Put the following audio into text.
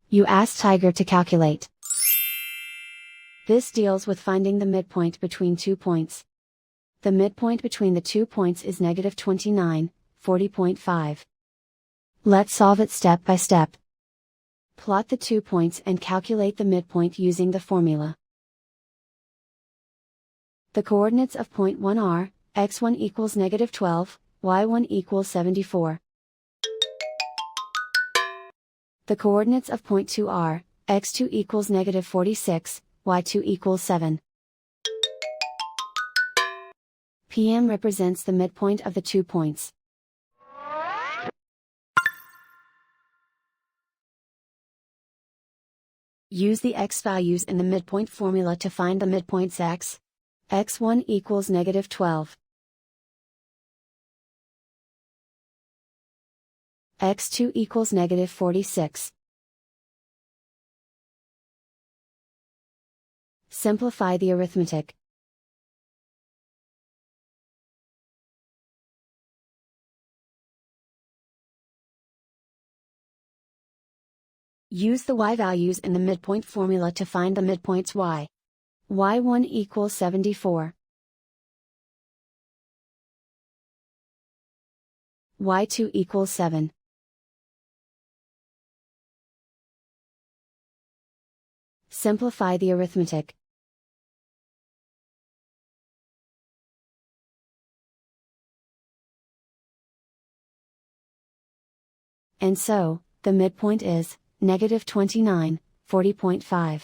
You ask Tiger to calculate. This deals with finding the midpoint between 2 points. The midpoint between the 2 points is negative 29, 40.5. Let's solve it step by step. Plot the 2 points and calculate the midpoint using the formula. The coordinates of point 1 are, x1 equals negative 12, y1 equals 74. The coordinates of point 2 are, x2 equals negative 46, y2 equals 7. PM represents the midpoint of the 2 points. Use the x values in the midpoint formula to find the midpoints x. x1 equals negative 12. x2 equals negative 46. Simplify the arithmetic. Use the y values in the midpoint formula to find the midpoints y. y1 equals 74. y2 equals 7. Simplify the arithmetic. And so, the midpoint is, negative 29, 40.5.